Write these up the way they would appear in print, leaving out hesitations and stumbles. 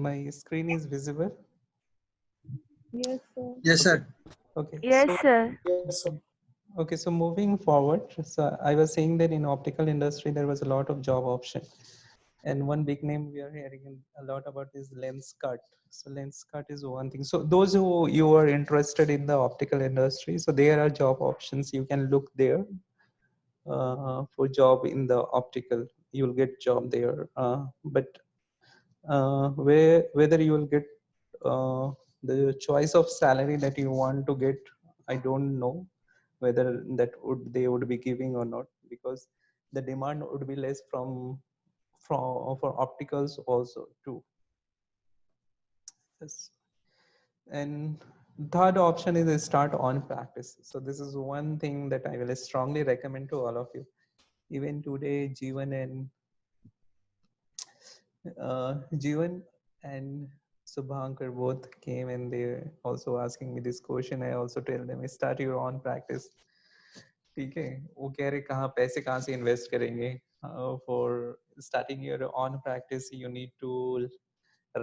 my screen is visible? Yes, sir. Yes, Okay. sir. Okay. Yes, So sir. okay. So moving forward, so I was saying that in optical industry there was a lot of job option, and one big name we are hearing a lot about is lens cut. So lens cut is one thing. So those who you are interested in the optical industry, so there are job options. You can look there for job in the optical. You'll get job there, but whether you will get uh, the choice of salary that you want to get, I don't know whether that would they would be giving or not, because the demand would be less from for opticals also too. Yes. And third option is a start on practice. So this is one thing that I will strongly recommend to all of you. Even today, Jeevan and Subhankar both came and they also asking me this question. I also tell them start your own practice. ठीक है, वो कह रहे कहाँ पैसे कहाँ से invest करेंगे? For starting your own practice, you need to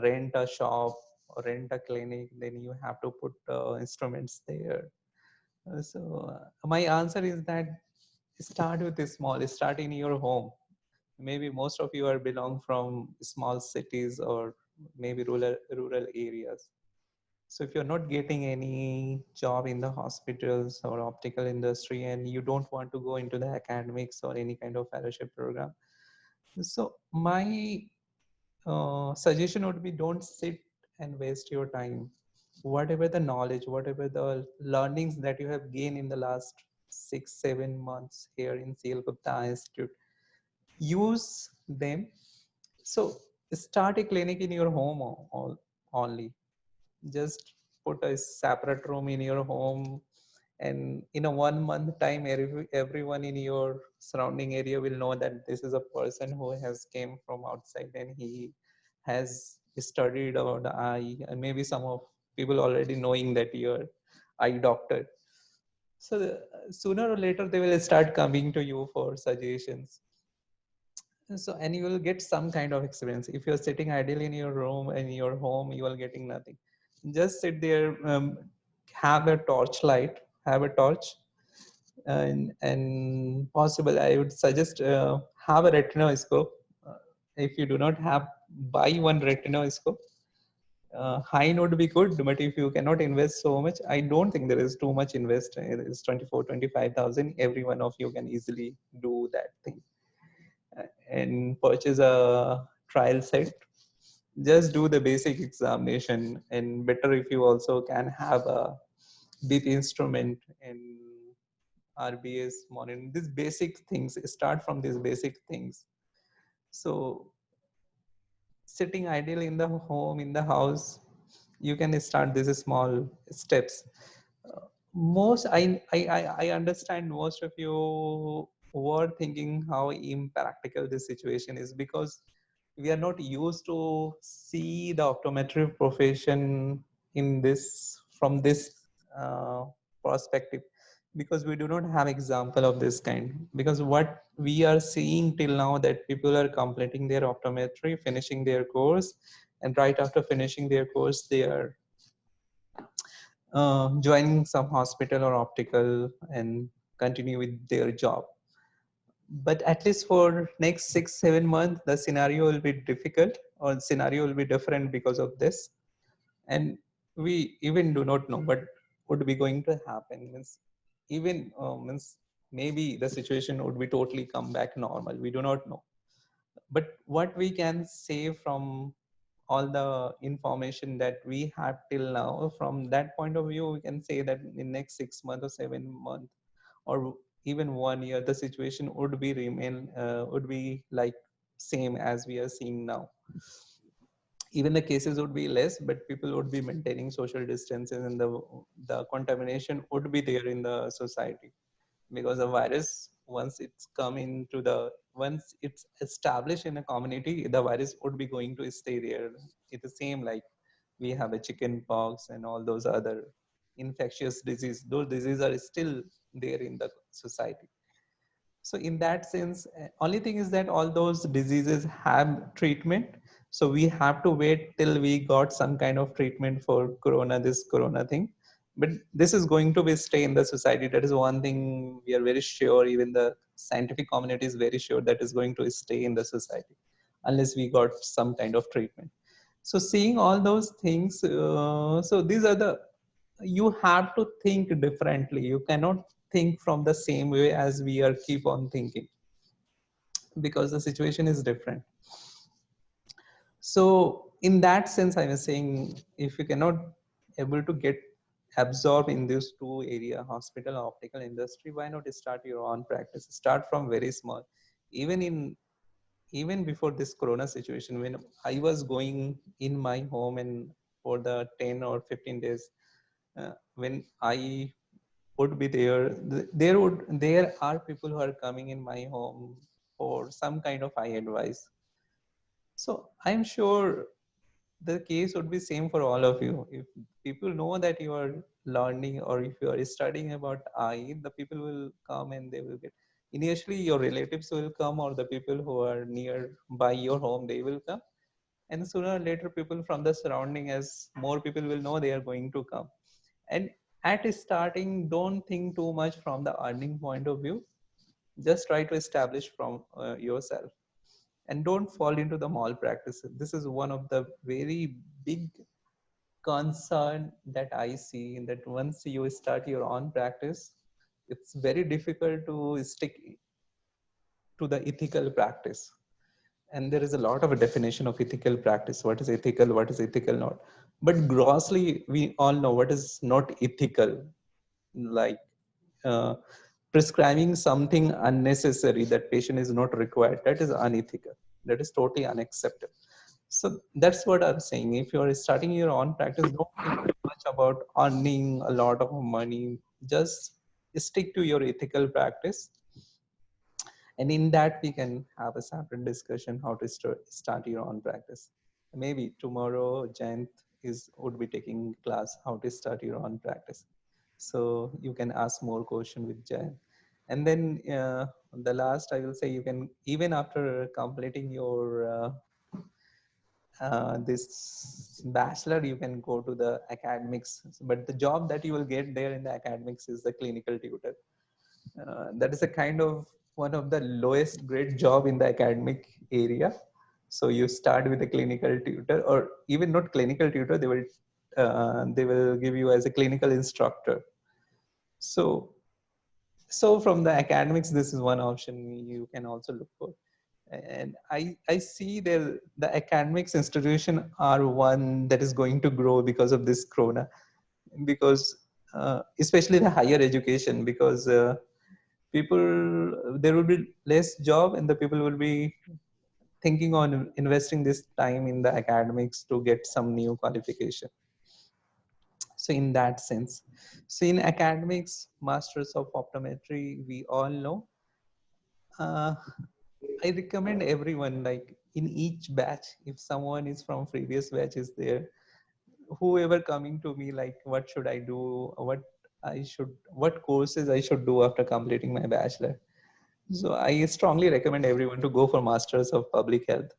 rent a shop or rent a clinic. Then you have to put instruments there. So my answer is that start with this small. Start in your home. Maybe most of you are belong from small cities or maybe rural areas. So if you're not getting any job in the hospitals or optical industry and you don't want to go into the academics or any kind of fellowship program, so my suggestion would be don't sit and waste your time. Whatever the knowledge, whatever the learnings that you have gained in the last 6 7 months here in CL Gupta Institute, use them. So start a clinic in your home only. Just put a separate room in your home, and in a 1 month time, everyone in your surrounding area will know that this is a person who has came from outside and he has studied about the eye, and maybe some of people already knowing that you're eye doctor. So sooner or later they will start coming to you for suggestions. So, and you will get some kind of experience. If you're sitting idle in your room in your home, you are getting nothing. Just sit there, have a torch light, have a torch, and possible. I would suggest have a retinoscope. If you do not have, buy one retinoscope. High would be good, but if you cannot invest so much, I don't think there is too much invest. It is 24 25,000. Every one of you can easily do that thing and purchase a trial set. Just do the basic examination, and better if you also can have a deep instrument and RBS monitoring. These basic things, start from these basic things. So sitting idle in the home, in the house, you can start these small steps. Most I understand most of you were thinking how impractical this situation is, because we are not used to see the optometry profession in this from this perspective, because we do not have example of this kind. Because what we are seeing till now, that people are completing their optometry, finishing their course, and right after finishing their course they are joining some hospital or optical and continue with their job. But at least for next 6 7 months the scenario will be difficult, or scenario will be different because of this. And we even do not know what would be going to happen. Means even means maybe the situation would be totally come back normal, we do not know. But what we can say from all the information that we have till now, from that point of view we can say that in next 6 months or 7 months or even 1 year, the situation would be remain would be like same as we are seeing now. Even the cases would be less, but people would be maintaining social distances, and the contamination would be there in the society. Because the virus, once it's come into the once it's established in a community, the virus would be going to stay there. It's the same like we have a chicken pox and all those other infectious disease. Those diseases are still there in the society. So in that sense, only thing is that all those diseases have treatment. So we have to wait till we got some kind of treatment for this corona thing. But this is going to be stay in the society. That is one thing we are very sure. Even the scientific community is very sure that is going to stay in the society unless we got some kind of treatment. So seeing all those things, so these are the, you have to think differently. You cannot think from the same way as we are keep on thinking, because the situation is different. So in that sense, I was saying, if you cannot able to get absorbed in these two area, hospital, optical industry, why not start your own practice? Start from very small. Even before this corona situation, when I was going in my home and for the 10 or 15 days, when I would be there, there are people who are coming in my home for some kind of eye advice. So I'm sure the case would be same for all of you. If people know that you are learning or if you are studying about eye, the people will come and they will get, initially your relatives will come, or the people who are near by your home, they will come. And sooner or later people from the surrounding, as more people will know, they are going to come. And at starting, don't think too much from the earning point of view. Just try to establish from yourself, and don't fall into the malpractice. This is one of the very big concern that I see, in that once you start your own practice, it's very difficult to stick to the ethical practice. And there is a lot of a definition of ethical practice. What is ethical? What is ethical not? But grossly, we all know what is not ethical. Like uh, prescribing something unnecessary that patient is not required, that is unethical. That is totally unacceptable. So that's what I'm saying. If you're starting your own practice, don't think much about earning a lot of money. Just stick to your ethical practice. And in that, we can have a separate discussion how to start your own practice. Maybe tomorrow, Jayant would be taking class how to start your own practice. So you can ask more question with Jayant. And then the last, I will say, you can, even after completing your this bachelor, you can go to the academics, but the job that you will get there in the academics is the clinical tutor. That is a kind of one of the lowest grade job in the academic area. So you start with a clinical tutor, or even not clinical tutor, they will give you as a clinical instructor. So so from the academics, this is one option you can also look for. And I see the academics institution are one that is going to grow because of this corona, because especially the higher education, because people, there will be less job and the people will be thinking on investing this time in the academics to get some new qualification. So in that sense, so in academics, masters of optometry, we all know, uh, I recommend everyone, like in each batch, if someone is from previous batch is there, whoever coming to me like, what should I do? What courses I should do after completing my bachelor? So I strongly recommend everyone to go for Masters of Public Health.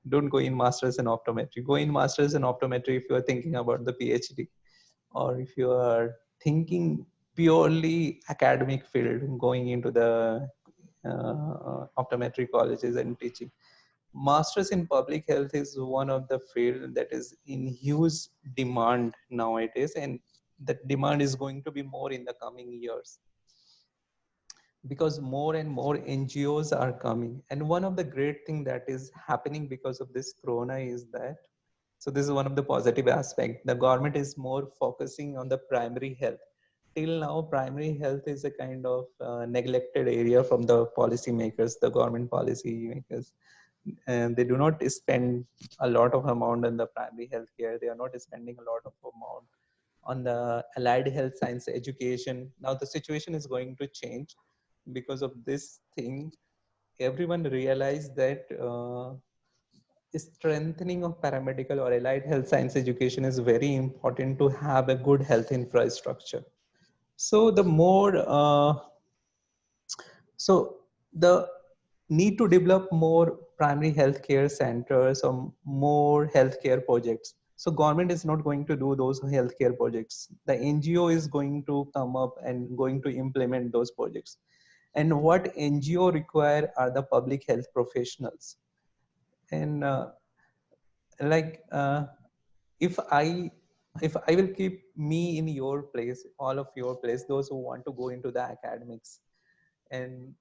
Don't go in Masters in Optometry. Go in Masters in Optometry if you are thinking about the PhD, or if you are thinking purely academic field, going into the optometry colleges and teaching. Masters in Public Health is one of the field that is in huge demand nowadays, and that demand is going to be more in the coming years, because more and more NGOs are coming. And one of the great thing that is happening because of this corona is that, so this is one of the positive aspect, the government is more focusing on the primary health. Till now, primary health is a kind of neglected area from the policy makers, the government policy makers. And they do not spend a lot of amount on the primary health care. They are not spending a lot of amount on the allied health science education. Now the situation is going to change because of this thing. Everyone realized that strengthening of paramedical or allied health science education is very important to have a good health infrastructure. So the more so the need to develop more primary healthcare centers or more healthcare projects. So government is not going to do those healthcare projects. The NGO is going to come up and going to implement those projects. And what NGO require are the public health professionals. And like if I if I will keep me in your place, all of your place, those who want to go into the academics, and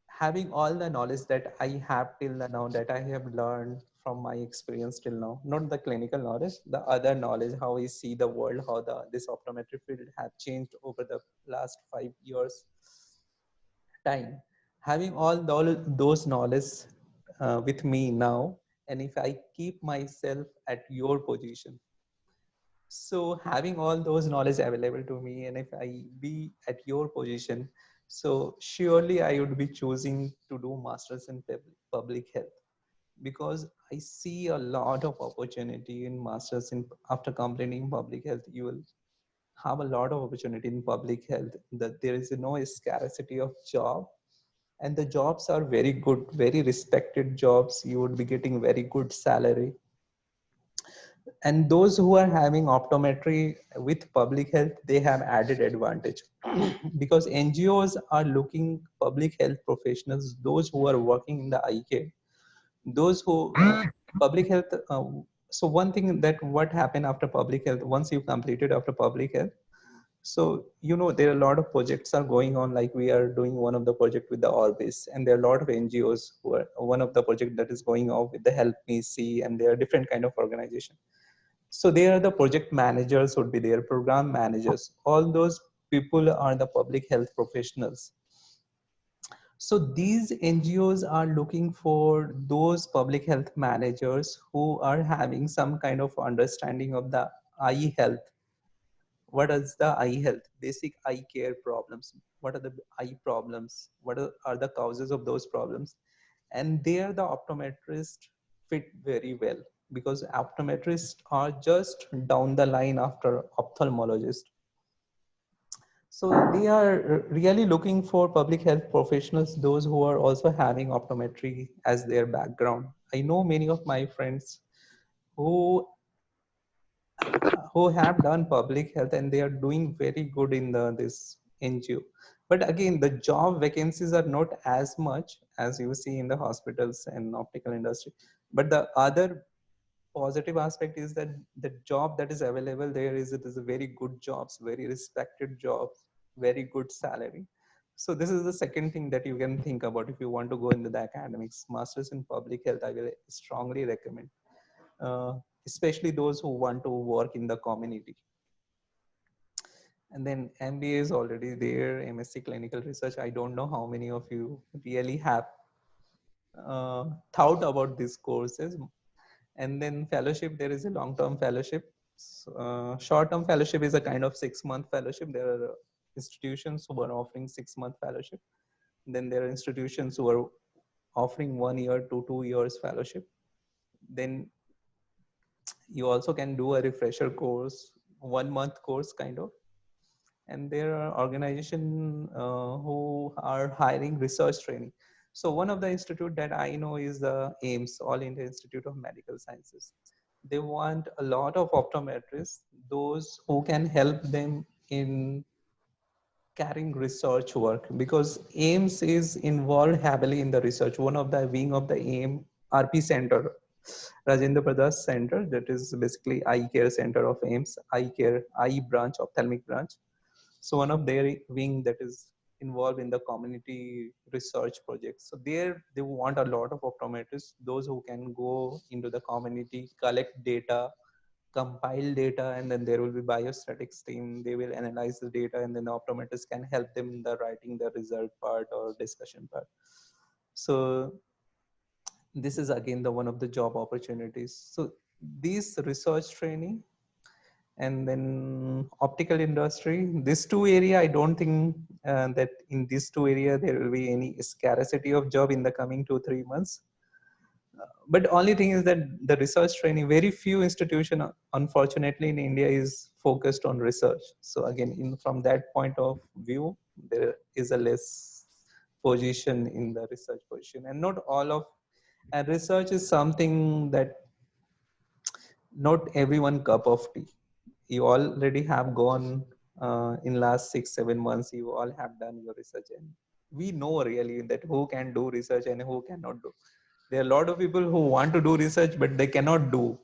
having all the knowledge that I have till now, that I have learned from my experience till now, not the clinical knowledge, the other knowledge, how I see the world, how the this optometry field have changed over the last 5 years time. Having all those knowledge with me now, and if I keep myself at your position, so having all those knowledge available to me, and if I be at your position, so surely I would be choosing to do masters in public health, because I see a lot of opportunity in masters in after completing public health. You will have a lot of opportunity in public health, that there is no scarcity of job, and the jobs are very good, very respected jobs. You would be getting very good salary. And those who are having optometry with public health, they have added advantage because NGOs are looking public health professionals, those who are working in the eye care, those who public health. So one thing that what happened after public health, once you completed after public health, so there are a lot of projects are going on, like we are doing one of the project with the Orbis, and there are a lot of NGOs who are one of the project that is going on with the Help Me See, and there are different kind of organization. So they are the project managers, would be their program managers. All those people are the public health professionals. So these NGOs are looking for those public health managers who are having some kind of understanding of the eye health. What is the eye health? Basic eye care problems. What are the eye problems? What are the causes of those problems? And there the optometrist fit very well, because optometrists are just down the line after ophthalmologist. So they are really looking for public health professionals, those who are also having optometry as their background. I know many of my friends who have done public health, and they are doing very good in this NGO. But again, the job vacancies are not as much as you see in the hospitals and optical industry. But the other positive aspect is that the job that is available there is, it is a very good jobs, very respected jobs, very good salary. So this is the second thing that you can think about if you want to go into the academics. Masters in public health, I will strongly recommend, uh, especially those who want to work in the community. And then MBA is already there, MSc Clinical Research. I don't know how many of you really have thought about these courses. And then fellowship, there is a long-term fellowship. Short-term fellowship is a kind of 6-month fellowship. There are institutions who are offering 6-month fellowship. Then there are institutions who are offering 1 year to 2 years fellowship. Then you also can do a refresher course, 1 month course kind of. And there are organizations who are hiring research training. So one of the institute that I know is the AIMS, All India Institute of Medical Sciences. They want a lot of optometrists, those who can help them in carrying research work, because AIMS is involved heavily in the research. One of the wing of the AIM RP Center, Rajendra Prasad Center, that is basically eye care center of AIMS, eye care, eye branch, ophthalmic branch. So one of their wing that is involved in the community research projects. So there they want a lot of optometrists, those who can go into the community, collect data, compile data, and then there will be biostatics team. They will analyze the data, and then the optometrists can help them in the writing the result part or discussion part. So this is again the one of the job opportunities. So these research training, and then optical industry, these two area, I don't think that in these two area there will be any scarcity of job in the coming 2-3 months. But only thing is that the research training, very few institution unfortunately in India is focused on research. So again, from that point of view, there is a less position in the research position. And not all of, And research is something that not everyone cup of tea. You already have gone in last 6 7 months. You all have done your research, and we know really that who can do research and who cannot do. There are a lot of people who want to do research, but they cannot do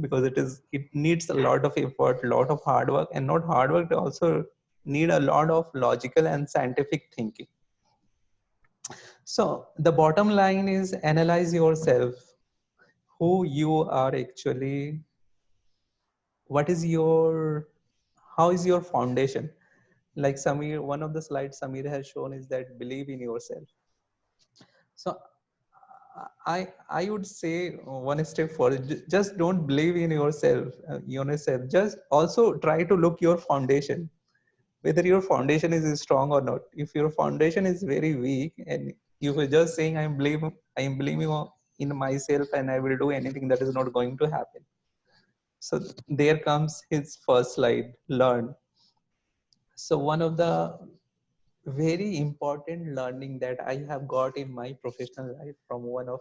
because it needs a lot of effort, lot of hard work, and not hard work. They also need a lot of logical and scientific thinking. So the bottom line is analyze yourself, who you are actually, what is your, how is your foundation. Like Samir, one of the slides Samir has shown is that believe in yourself. So I would say one step further, just don't believe in yourself, just also try to look your foundation, whether your foundation is strong or not. If your foundation is very weak and you were just saying I'm believing in myself and I will do anything, that is not going to happen. So there comes his first slide, learn. So one of the very important learning that I have got in my professional life from one of,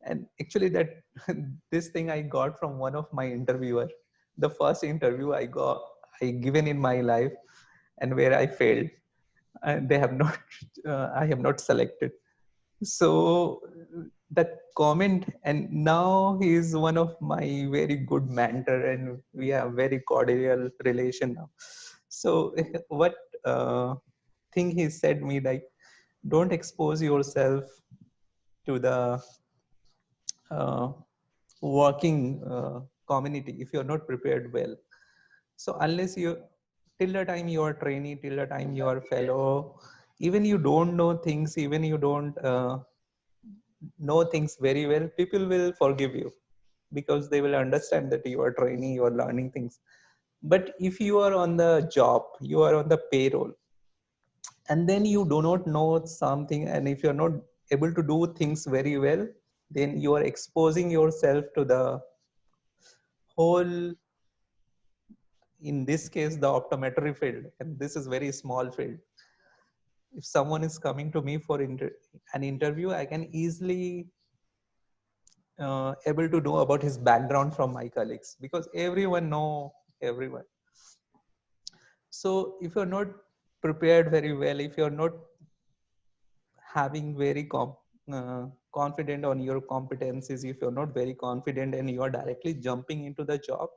and actually that this thing I got from one of my interviewer, the first interview I given in my life, and where I failed, and they have not I have not selected. So that comment, and now he is one of my very good mentor and we have very cordial relation now. So what thing he said me, like, don't expose yourself to the uh, working community if you're not prepared well. So unless you, till the time you are trainee, till the time you are fellow, even you don't know things, even you don't know things very well, people will forgive you because they will understand that you are training, you are learning things. But if you are on the job, you are on the payroll, and then you do not know something, and if you're not able to do things very well, then you are exposing yourself to the whole, in this case the optometry field, and this is very small field. If someone is coming to me for an interview, I can easily able to know about his background from my colleagues because everyone know everyone. So if you're not prepared very well, if you're not having very confident on your competencies, if you're not very confident and you are directly jumping into the job,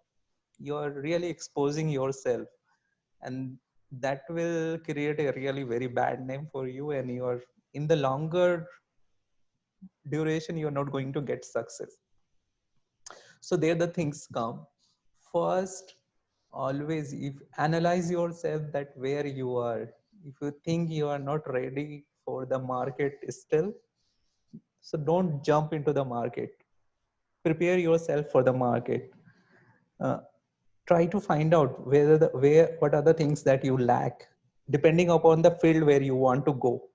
you're really exposing yourself, and that will create a really very bad name for you, and you're, in the longer duration, you're not going to get success. So there the things come. First, always, if analyze yourself that where you are, if you think you are not ready for the market still, so don't jump into the market. Prepare yourself for the market. uh, Try to find out where what are the things that you lack, depending upon the field where you want to go,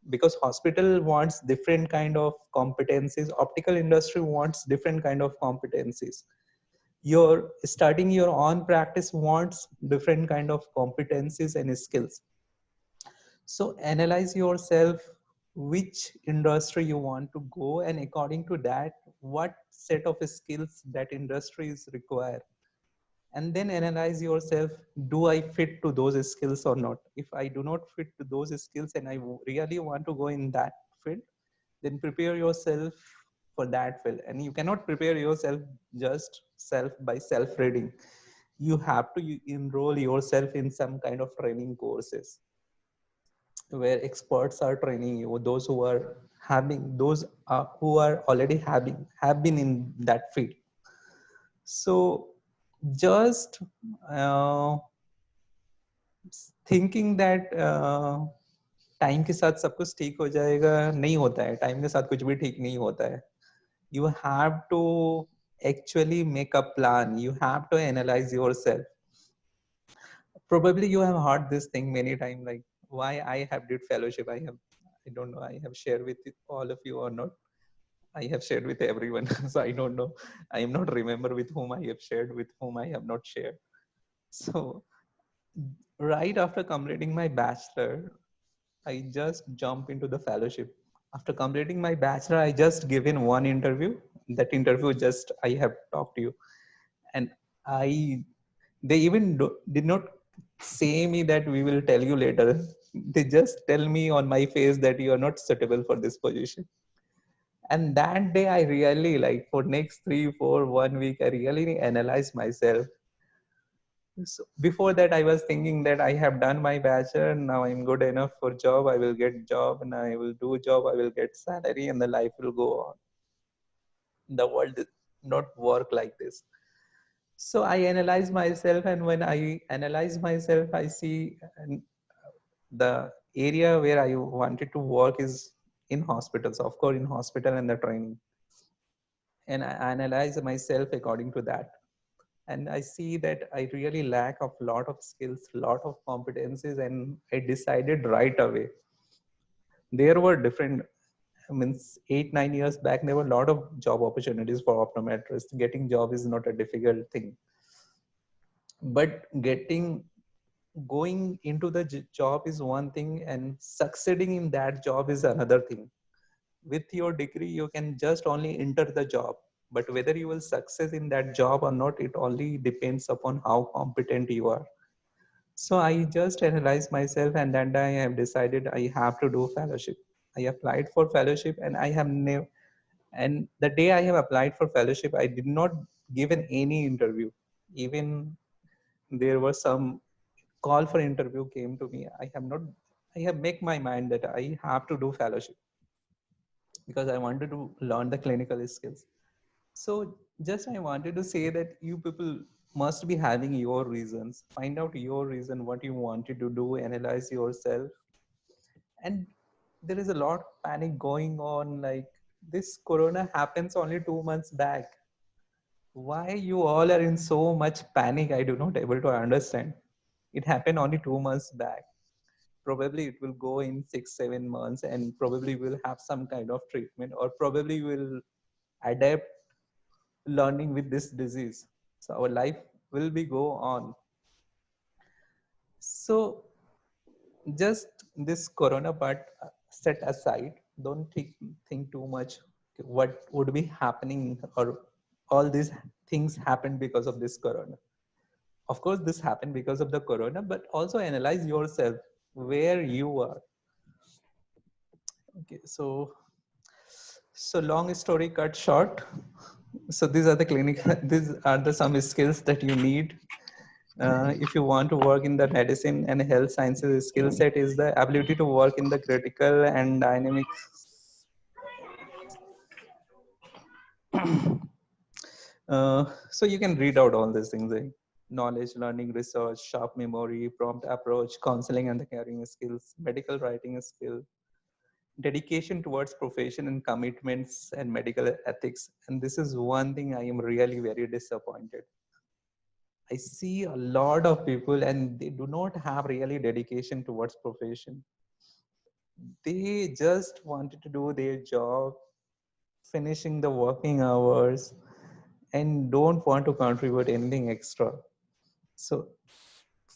because hospital wants different kind of competencies, optical industry wants different kind of competencies, your starting your own practice wants different kind of competencies and skills. So analyze yourself, which industry you want to go, and according to that, what set of skills that industry is require. And then analyze yourself, do I fit to those skills or not? If I do not fit to those skills and I really want to go in that field, then prepare yourself for that field. And you cannot prepare yourself just self by self reading. You have to enroll yourself in some kind of training courses where experts are training you, those who are having, those who are already having have been in that field. So just uh, thinking that time के साथ सब कुछ ठीक हो जाएगा, नहीं होता है, टाइम के साथ कुछ भी ठीक नहीं होता है. You have to actually make a plan, you have to analyze yourself. Probably you have heard this thing many times, like why I have did fellowship. I don't know, I have shared with all of you or not. I have shared with everyone. So I don't know, I am not remember with whom I have shared, with whom I have not shared. So right after completing my bachelor, I just jump into the fellowship. After completing my bachelor, I just given one interview. That interview just I have talked to you, and I they even did not say me that we will tell you later. They just tell me on my face that you are not suitable for this position. And that day I really, like, for next 3 4 1 week, I really analyzed myself. So before that, I was thinking that I have done my bachelor. Now I'm good enough for job. I will get job, and I will do job. I will get salary, and the life will go on. The world does not work like this. So I analyze myself, and when I analyze myself, I see the area where I wanted to work is in hospitals, of course, in hospital and the training. And I analyze myself according to that. And I see that I really lack of lot of skills, lot of competencies, and I decided right away. There were different, I mean, 8 9 years back, there were a lot of job opportunities for optometrists. Getting job is not a difficult thing, but getting going into the job is one thing, and succeeding in that job is another thing. With your degree, you can just only enter the job, but whether you will success in that job or not, it only depends upon how competent you are. So I just analyzed myself, and then I have decided I have to do fellowship. I applied for fellowship, and I have never. And the day I have applied for fellowship, I did not given any interview. Even there was some call for interview came to me. I have not. I have make my mind that I have to do fellowship because I wanted to learn the clinical skills. So just I wanted to say that you people must be having your reasons. Find out your reason, what you wanted to do, analyze yourself. And there is a lot of panic going on. Like, this corona happens only 2 months back. Why you all are in so much panic? I do not able to understand. It happened only 2 months back. Probably it will go in 6 7 months, and probably we'll have some kind of treatment, or probably we'll adapt learning with this disease. So our life will be go on. So just this corona part set aside. Don't think too much what would be happening, or all these things happened because of this corona. Of course this happened because of the corona, but also analyze yourself where you are. Okay, so long story cut short, so these are the clinic these are the some skills that you need if you want to work in the medicine and health sciences. Skill set is the ability to work in the critical and dynamic. So you can read out all these things, eh? Knowledge, learning, research, sharp memory, prompt approach, counseling and the caring skills, medical writing skill, dedication towards profession and commitments, and medical ethics. And this is one thing I am really very disappointed. I see a lot of people and they do not have really dedication towards profession. They just wanted to do their job, finishing the working hours, and don't want to contribute anything extra. So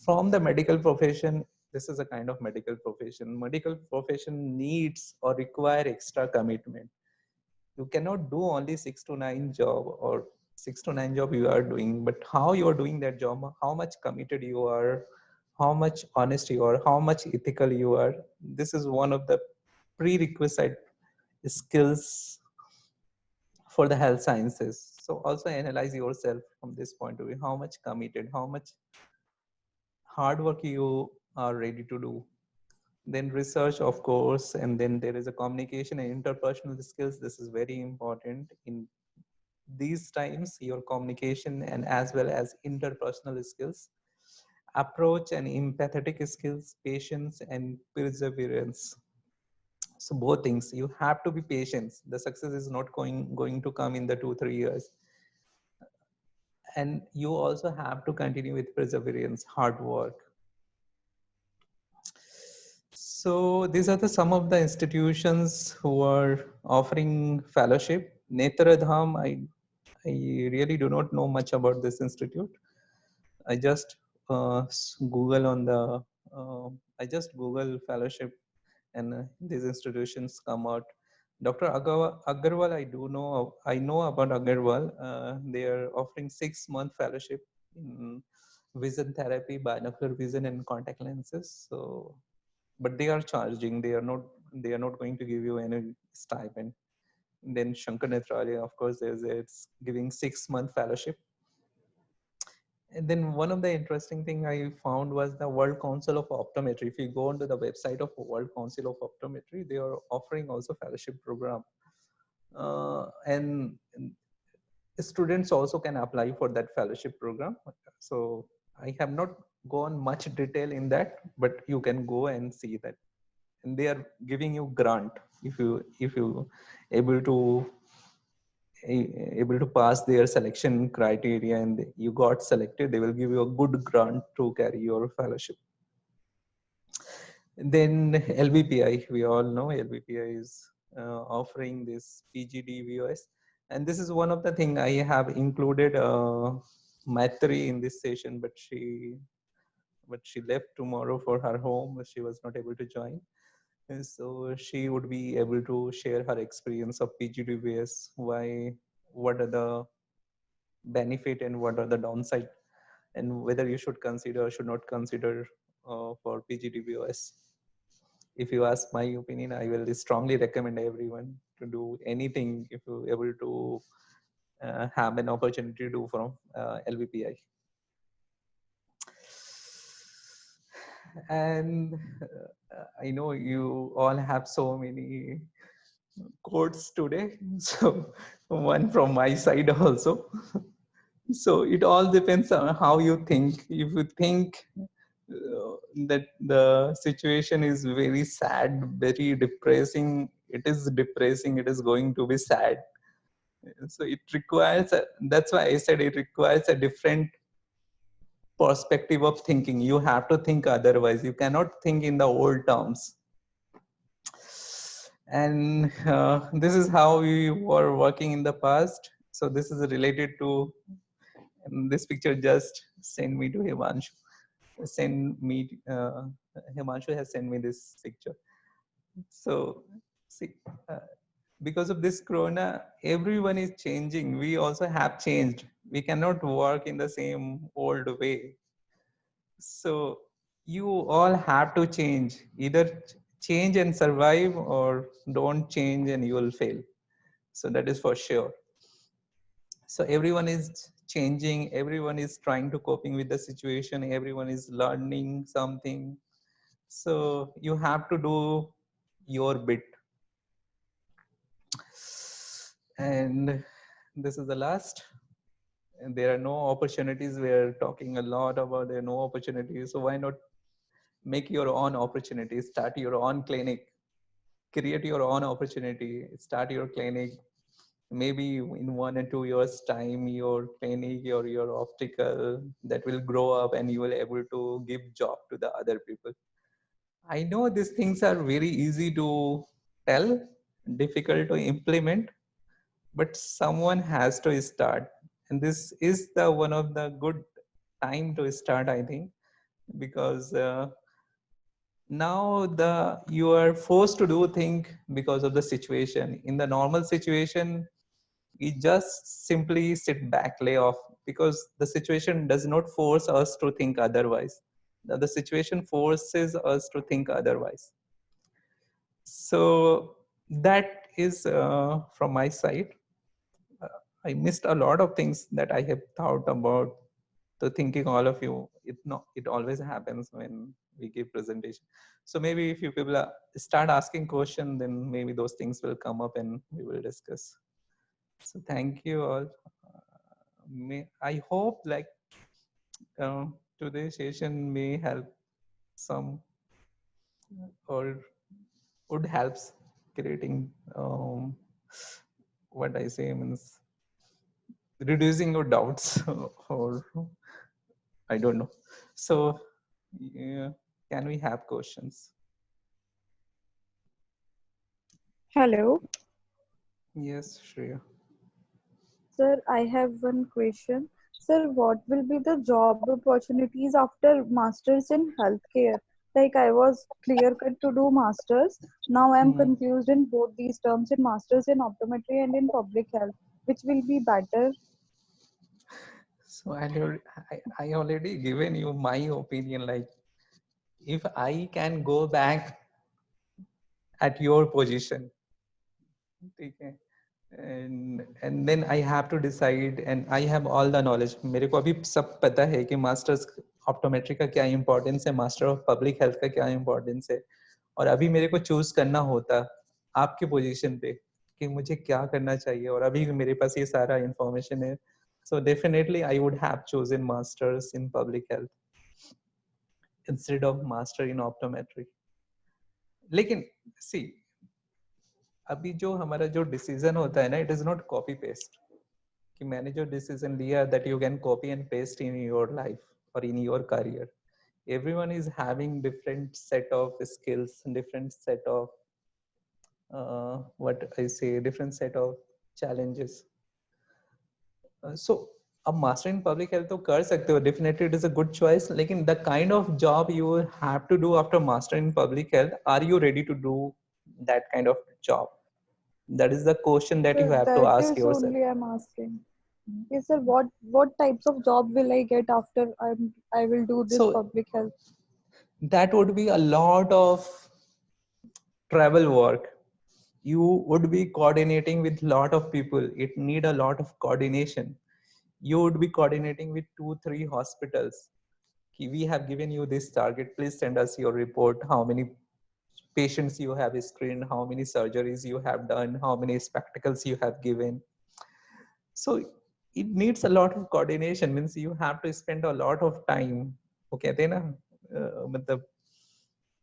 from the medical profession, this is a kind of medical profession. Medical profession needs or require extra commitment. You cannot do only 6 to 9 job, or 6 to 9 job you are doing, but how you are doing that job, how much committed you are, how much honest you are, how much ethical you are. This is one of the prerequisite skills for the health sciences. So also analyze yourself from this point of view: how much committed, how much hard work you are ready to do. Then research, of course, and then there is a communication and interpersonal skills. This is very important in these times. Your communication and as well as interpersonal skills, approach and empathetic skills, patience and perseverance. So both things, you have to be patient. The success is not going to come in the 2 3 years. And you also have to continue with perseverance, hard work. So these are the some of the institutions who are offering fellowship. Netradham, I really do not know much about this institute. I just Google on I just Google fellowship, and these institutions come out. Dr. Agarwal, I know about Agarwal. They are offering 6-month fellowship in vision therapy, binocular vision, and contact lenses. So, but they are charging. They are not going to give you any stipend. Then Shankar Netralaya, of course, it's giving 6-month fellowship. And then one of the interesting thing I found was the World Council of Optometry. If you go onto the website of World Council of Optometry, they are offering also fellowship program. And students also can apply for that fellowship program. So I have not gone much detail in that, but you can go and see that. And they are giving you grant if you able to able to pass their selection criteria and you got selected, they will give you a good grant to carry your fellowship. Then LBPI, we all know LBPI is offering this PGDVOS, and this is one of the thing I have included Maitri in this session, but she left tomorrow for her home. She was not able to join, and so she would be able to share her experience of PGDVS, what are the benefit and what are the downside, and whether you should consider or should not consider for PGDVOS. If you ask my opinion, I will strongly recommend everyone to do anything if you're able to have an opportunity to do from LVPI. And I know you all have so many quotes today. So one from my side also. So it all depends on how you think. If you think that the situation is very sad, very depressing, it is depressing, it is going to be sad. So it requires, that's why I said it requires a different perspective of thinking. You have to think otherwise. You cannot think in the old terms. And this is how we were working in the past. So this is related to this picture. Just send me to Himanshu. Send me. Himanshu has sent me this picture. So see, because of this corona, everyone is changing. We also have changed. We cannot work in the same old way. So you all have to change. Either change and survive, or don't change and you will fail. So that is for sure. So everyone is changing. Everyone is trying to coping with the situation. Everyone is learning something. So you have to do your bit. And this is the last. And there are no opportunities. We are talking a lot about there are no opportunities. So why not make your own opportunity? Start your own clinic. Create your own opportunity. Start your clinic. Maybe in 1 or 2 years time, your clinic or your optical that will grow up and you will able to give job to the other people. I know these things are very easy to tell, difficult to implement, but someone has to start, and this is the one of the good time to start, I think, because now you are forced to do things because of the situation. In the normal situation, we just simply sit back, lay off, because the situation does not force us to think otherwise. The situation forces us to think otherwise. So that is from my side. I missed a lot of things that I have thought about. The thinking all of you, it always happens when we give presentation. So maybe if you people start asking question, then maybe those things will come up and we will discuss. So thank you all. I hope like today's session may help some, or would helps creating what I say means reducing your doubts or I don't know. So yeah, can we have questions? Hello, Yes, Shreya. sir. I have one question. Sir, what will be the job opportunities after masters in healthcare? Like I was clear cut to do masters. Now I am Hmm. confused in both these terms, in masters in optometry and in public health. Which will be better? So I already given you my opinion. Like if I can go back at your position, ठीक है, and then I have to decide and I have all the knowledge. मेरे को अभी सब पता है कि masters optometry का क्या इम्पोर्टेंस है, मास्टर ऑफ पब्लिक हेल्थ का क्या इम्पोर्टेंस है, और अभी मेरे को चूज करना होता आपके पोजीशन पे कि मुझे क्या करना चाहिए, और अभी मेरे पास ये सारा इंफॉर्मेशन है, so definitely I would have chosen masters in public health instead of master in optometry. लेकिन सी, अभी जो हमारा जो डिसीजन होता है ना, it is not copy paste कि मैंने जो डिसीजन लिया that you can copy and paste in your life और in your career. Everyone is having different set of skills, different set of what I say, different set of challenges. So अब master in public health तो कर सकते हो, definitely it is a good choice, लेकिन the kind of job you have to do after master in public health, are you ready to do that kind of job? That is the question that you Sir, have to that ask is yourself. only I'm asking. Yes, sir. What types of job will I get after I will do this So public health? that would be a lot of travel work. You would be coordinating with lot of people. It need a lot of coordination. You would be coordinating with 2 3 hospitals. We have given you this target, please send us your report, how many patients you have screened, how many surgeries you have done, how many spectacles you have given. So it needs a lot of coordination, means you have to spend a lot of time. Okay, then मतलब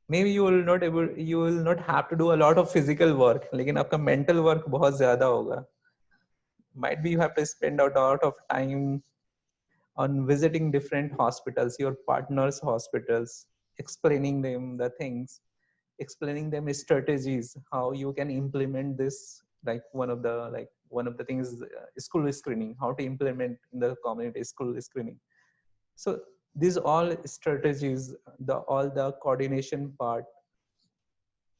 maybe you will not have to do a lot of physical work, लेकिन आपका mental work बहुत ज्यादा होगा. Might be you have to spend a lot of time on visiting different hospitals, your partners hospitals, explaining them the things, explaining them strategies, how you can implement this. Like one of the things is school screening, how to implement in the community school screening. So these all strategies, the all the coordination part,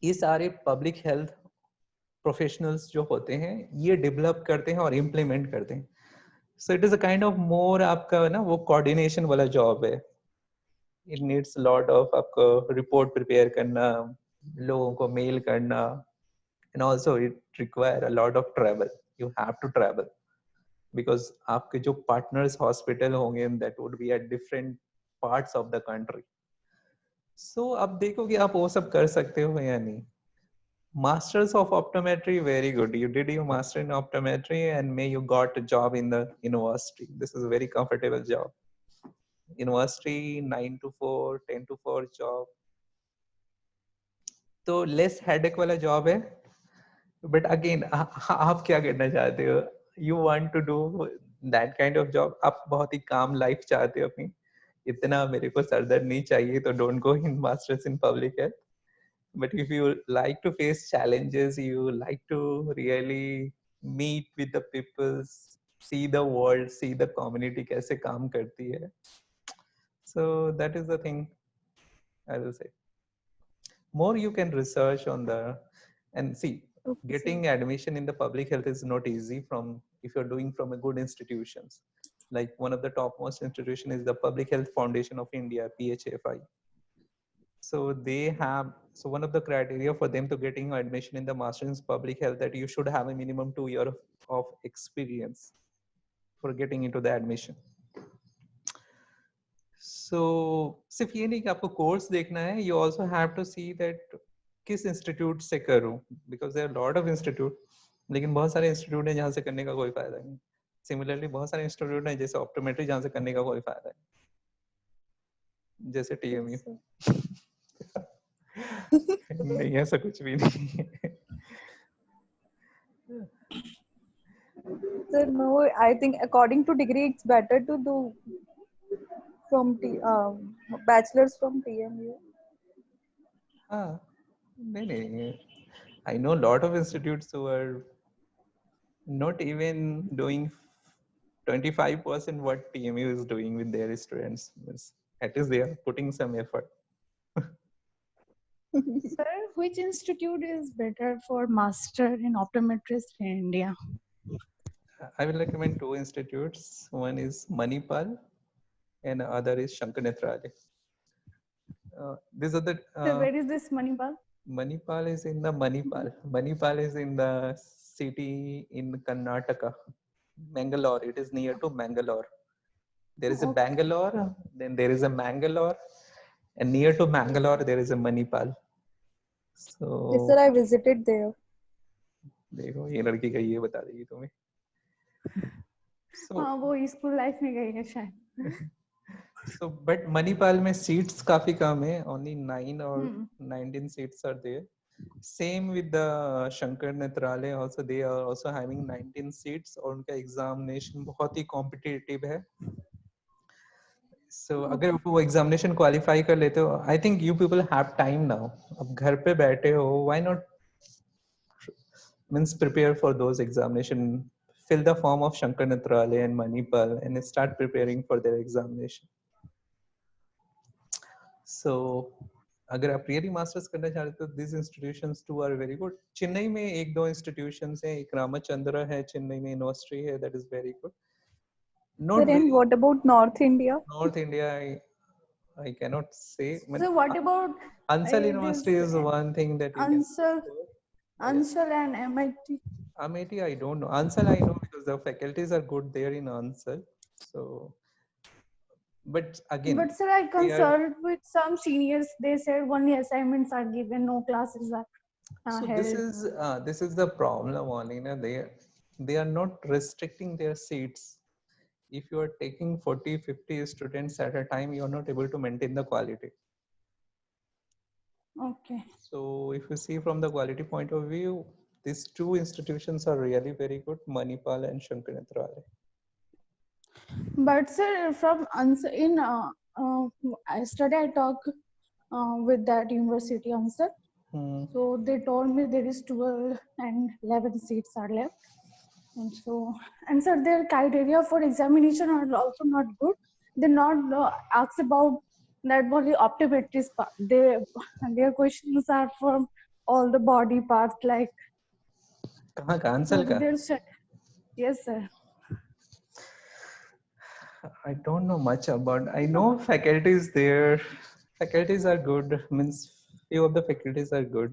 ये सारे public health professionals जो होते हैं ये develop करते हैं और implement करते हैं. So it is a kind of more आपका ना वो कोऑर्डिनेशन वाला जॉब है. इट नीड्स लॉट ऑफ आपको रिपोर्ट प्रिपेयर करना, लोगों को मेल करना, and also it require a lot of travel. You have to travel because आपके जो पार्टनर्स हॉस्पिटल होंगे that would be at different parts of the country. So अब देखो कि आप वो सब कर सकते हो या नहीं. Masters of optometry, very good. You did your master in optometry and may you got a job in the university. This is a very comfortable job. University 9 to 4, 10 to 4 job. तो less headache वाला job है. But again, आप क्या करना चाहते हो? You want to do that kind of job. आप बहुत ही calm life चाहते हो अपनी. इतना मेरे को सरदर्द नहीं चाहिए तो don't go in masters in public health. But if you like to face challenges, you like to really meet with the people, see the world, see the community कैसे काम करती है. So that is the thing I will say. More you can research on the, and see, Okay, sir. getting admission in the public health is not easy from if you're doing from a good institutions. Like one of the topmost institution is the Public Health Foundation of India, PHFI. So they have, so one of the criteria for them to getting admission in the master's in public health that you should have a minimum 2 years of experience for getting into the admission. So सिर्फ ये नहीं कि आपको course देखना है, you also have to see that किस institute से करूं, because there are lot of institute, लेकिन बहुत सारे इंस्टीट्यूट हैं जहाँ से करने का कोई फायदा नहीं. सिमिलरली बहुत सारे इंस्टीट्यूट हैं जैसे ऑप्टोमेट्री जहाँ से करने का कोई फायदा नहीं, जैसे Yes, TMU. sir. नहीं ऐसा कुछ भी नहीं है. Sir, no, I think according to degree, it's better to do from bachelor's from TMU. हाँ, नहीं नहीं, I know a lot of institutes who are not even doing 25% what TMU is doing with their students. At least they are putting some effort. Sir, which institute is better for master in optometrist in India? I will recommend two institutes. One is Manipal and other is Shankar Nethralaya. These are the So where is this Manipal? Manipal is in the Manipal. Manipal is in the city in Karnataka, Mangalore. It is near to Mangalore. There is a Okay. Bangalore, then there is a Mangalore, and near to Mangalore there is a Manipal. Yes, So sir, I visited there. देखो ये लड़की का ये बता देगी तुम्हें. So हाँ वो स्कूल लाइफ में गई है शायद. so but Manipal में seats काफी कम है. Only 9 or Hmm. 19 seats are there. Same with the Shankar Nethralaya also. They are also having 19 seats और उनका examination बहुत ही competitive है. So अगर आप वो examination qualify कर लेते हो, I think you people have time now. अब घर पे बैठे हो, why not means prepare for those examination, fill the form of Shankar Nethralaya and Manipal and start preparing for their examination. So अगर आप रियली मास्टर्स करना चाहते हो, these institutions too are very good. Chennai में एक दो institutions हैं, एक रामचंद्र है चेन्नई में, यूनिवर्सिटी है, that is very good. Not Sir, and very what about North India? North India, I cannot say. So what about Ansal this University is one thing that you can. Ansal and MIT? Amity, I don't know. Ansal, I know because the faculties are good there in Ansal. So, but again, But sir, I they are, consulted with some seniors. They said only assignments are given, no classes are so held. this is the problem, Alina. They are not restricting their seats. If you are taking 40-50 students at a time, you are not able to maintain the quality. Okay. So if you see from the quality point of view, these two institutions are really very good, Manipal and Shankar Nethralaya. But sir, from in yesterday I talked with that university answer. So they told me there is 12 and 11 seats are left. And so, and sir, their criteria for examination are also not good. They not ask about that only optometrist part. Their questions are from all the body parts like. कहाँ का So Ansal का? yes sir. I don't know much about. I know faculties there. Faculties are good. Means few of the faculties are good.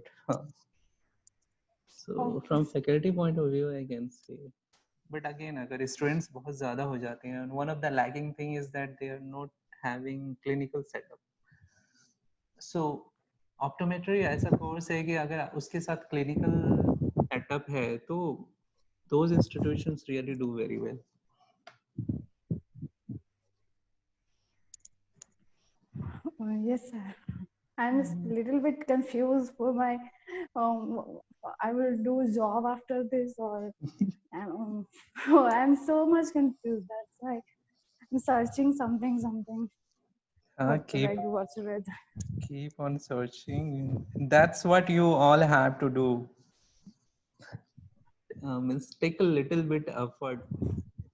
So Okay. from faculty point of view, I can say. But again, अगर students बहुत ज़्यादा हो जाते हैं, and one of the lagging thing is that they are not having clinical setup. So optometry ऐसा course है कि अगर उसके साथ clinical setup है, तो those institutions really do very well. Yes sir. I'm a little bit confused for my. I will do job after this or. I'm so much confused. That's why I'm searching something. Keep on searching. That's what you all have to do. Means take a little bit effort.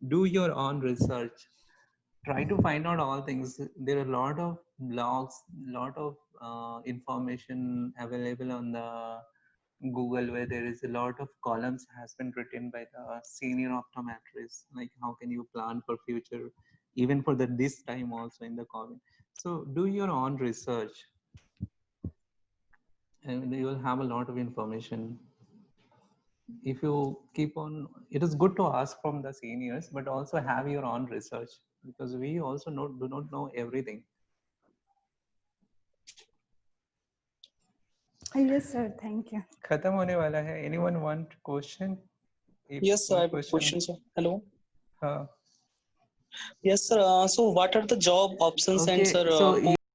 Do your own research. Try to find out all things. There are a lot of blogs, lot of information available on the Google where there is a lot of columns has been written by the senior optometrists, like how can you plan for future, even for this time also in the comment. So do your own research and you will have a lot of information. If you keep on, it is good to ask from the seniors, but also have your own research because we also do not know everything. Yes sir, thank you. खत्म होने वाला है. Anyone want question? Yes, I have a question, sir. Hello. हाँ. Yes, sir. So, what are the job options and Okay, sir? so